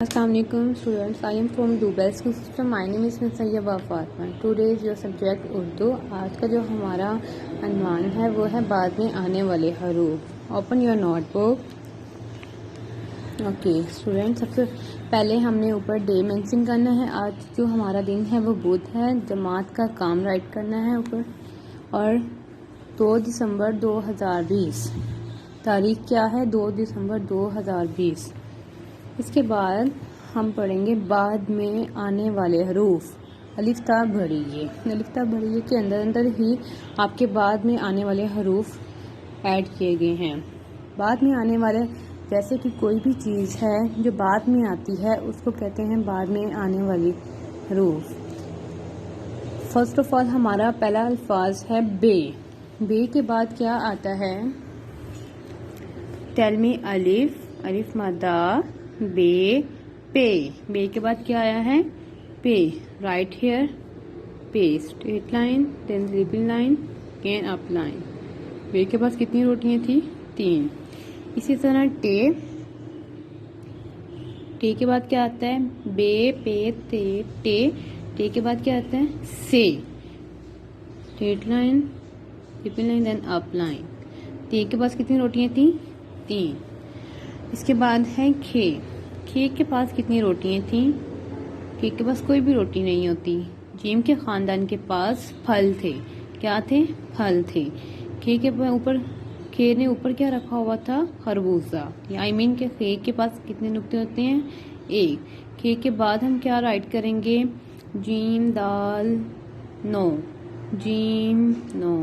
Assalamualaikum students, I am from Dubai School System. My name is Ms. Sayyaba Fatma. Today is your subject Urdu. आज का जो हमारा अनवान है वो है बाद में आने वाले हरूफ. Open your notebook. Okay student, सबसे पहले हमने ऊपर डे मेंशन करना है. आज जो हमारा दिन है वो बुध है. जमात का काम राइट करना है ऊपर. और 2 दिसंबर 2020 तारीख क्या है? 2 दिसंबर 2020. इसके बाद हम पढ़ेंगे बाद में आने वाले हरूफ. अलिफ ता भरिए. अलिफ ता भरिए के अंदर अंदर ही आपके बाद में आने वाले हरूफ ऐड किए गए हैं. बाद में आने वाले, जैसे कि कोई भी चीज़ है जो बाद में आती है उसको कहते हैं बाद में आने वाली हरूफ. फर्स्ट ऑफ ऑल हमारा पहला अल्फाज है बे. बे के बाद क्या आता है? Tell me. अलिफ, अलिफ मद्दा, बे, पे. बे के बाद क्या आया है? पे. Right here. पे straight line, then sleeping line, again up line. बे के पास कितनी रोटियां थी? 3. इसी तरह टे. टे के बाद क्या आता है? बे, पे, ते, टे. टे के बाद क्या आता है? से. Straight line, sleeping line, then up line. ते के पास कितनी रोटियां थी? 3. इसके बाद है खे. खे के पास कितनी रोटियां थी? खे के पास कोई भी रोटी नहीं होती. जीम के खानदान के पास फल थे. क्या थे? फल थे. खे के ऊपर, खे ने ऊपर क्या रखा हुआ था? खरबूजा. आई मीन के खे के पास कितने नुक्ते होते हैं? 1. खे के बाद हम क्या राइट करेंगे? जीम दाल नो. जीम नो.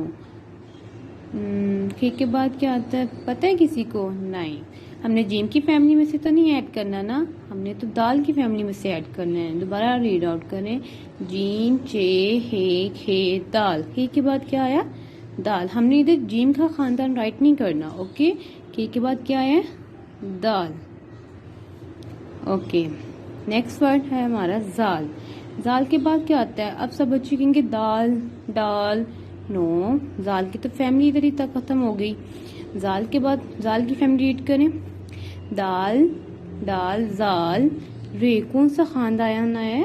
खे के बाद क्या आता है पता है किसी को? नहीं. हमने जीम की फैमिली में से तो नहीं ऐड करना ना, हमने तो दाल की फैमिली में से ऐड करना है. दोबारा रीड आउट करें. जीम, चे, हे, खे, दाल. खे के बाद क्या आया? दाल. हमने इधर जीम का खानदान राइट नहीं करना. ओके. खे के बाद क्या आया? दाल. ओके. नेक्स्ट वर्ड है हमारा जाल. जाल के बाद क्या आता है? अब सब बच्चे कहेंगे दाल, दाल. नो, जाल की तो फैमिली इधर ही तक खत्म हो गई. जाल के बाद जाल की फैमिली रीड करें. दाल, दाल, जाल, रे. कौन सा खानदान है?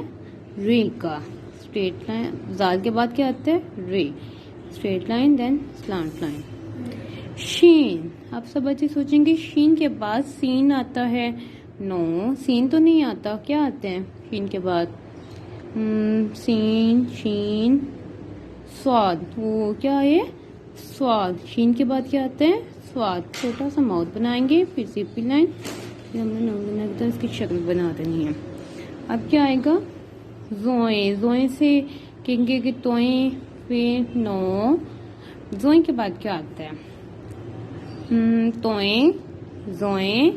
रे का. Straight line. जाल के बाद क्या आता है? रे. Straight line, then slant line. शीन. अब सब बच्चे सोचेंगे शीन के बाद सीन आता है. नो, सीन तो नहीं आता. क्या आते हैं शीन के बाद? सीन, शीन, स्वाद. वो क्या है? स्वाद. शीन के बाद क्या आते हैं? स्वाद. छोटा सा माउथ बनाएंगे, फिर सिपी लाइन, फिर हमने इसकी शक्ल बना देनी है. अब क्या आएगा? जोए. जोए से कहेंगे कि तोए, फिर नो. जोए के बाद क्या आता है? तोए, जोए,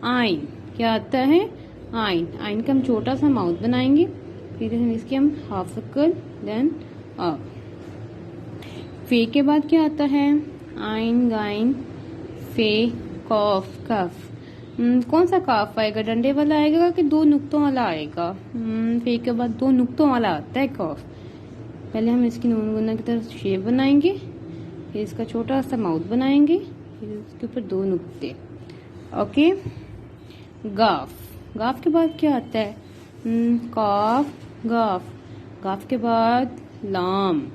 आइन. क्या आता है? आइन. आइन का हम छोटा सा माउथ बनाएंगे, फिर इसके हम हाफ सर्कल, देन अप. फे के बाद क्या आता है? आइन, गाइन, फे, कॉफ, कफ. कौन सा काफ आएगा? डंडे वाला आएगा कि 2 नुक्तों वाला आएगा? फे के बाद 2 नुक्तों वाला आता है कॉफ. पहले हम इसकी नून गुना की तरफ शेप बनाएंगे, फिर इसका छोटा सा माउथ बनाएंगे, फिर उसके ऊपर 2 नुक्ते. ओके. गाफ. गाफ के बाद क्या आता है? काफ, गाफ. गाफ के बाद लाम.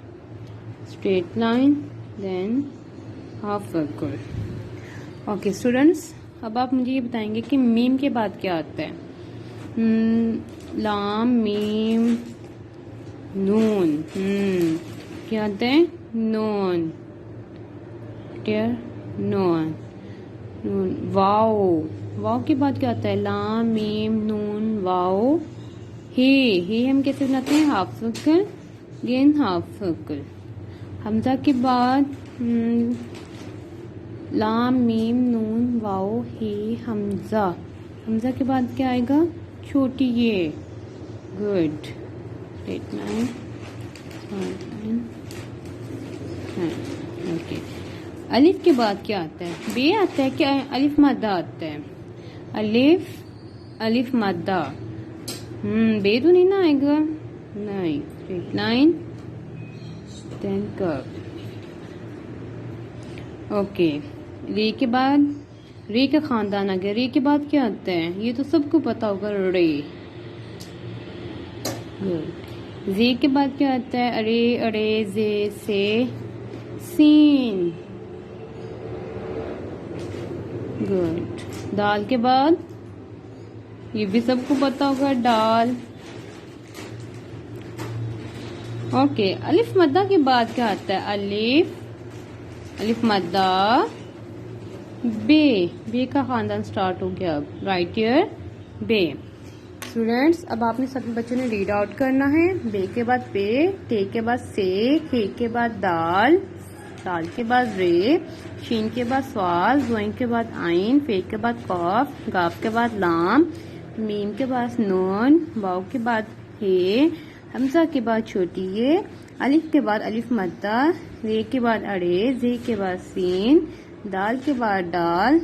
Straight line, than half circle. Okay students, अब आप मुझे ये बताएंगे कि मीम के बाद क्या आता है? लाम, मीम, नून. क्या आता है? नून. क्लियर? नून. नून. वाओ. वाओ के बाद क्या आता है? लाम, मीम, नून, वाओ. हे हम कैसे बनाते हैं? Half circle, gain half circle. Hamza के बाद लाम, मीम, नून, वाओ, हे, हमजा. हमजा के बाद क्या आएगा? छोटी ये. गुड. Straight line, okay. अलिफ के बाद क्या आता है? बे आता है क्या? अलिफ मद्दा आता है. अलिफ, अलिफ मद्दा. बे तो नहीं ना आएगा? नहीं. Straight line, then curve. Okay. रे के बाद रे का खानदान आ गया। रे के बाद क्या आता है, ये तो सबको पता होगा, रे। गुड। जे के बाद क्या आता है, अरे अरे जे से सीन। गुड। दाल के बाद, ये भी सबको पता होगा, दाल। ओके। अलिफ मद्दा के बाद क्या आता है, अलिफ मद्दा बे। बे का खानदान स्टार्ट हो गया अब, राइट हियर बे। स्टूडेंट्स, अब आपने सभी बच्चों ने रीड आउट करना है। बे के बाद पे, टे के बाद से, खे के बाद दाल, दाल के बाद रे, शीन के बाद स्वाल, जोइन के बाद आइन, फे के बाद कॉफ, गाफ के बाद लाम, मीम के बाद नून, वाव के बाद हे, हमजा के बाद छोटी ये, अलिफ के बाद अलिफ मद्दा, रे के बाद अड़े, जे के बाद सीन, दाल के बाद डाल,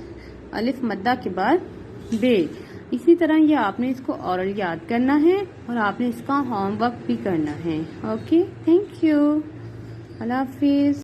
अलिफ मद्दा के बाद बे। इसी तरह ये आपने इसको ओरल याद करना है और आपने इसका होमवर्क भी करना है। Okay, thank you, Allah Hafiz.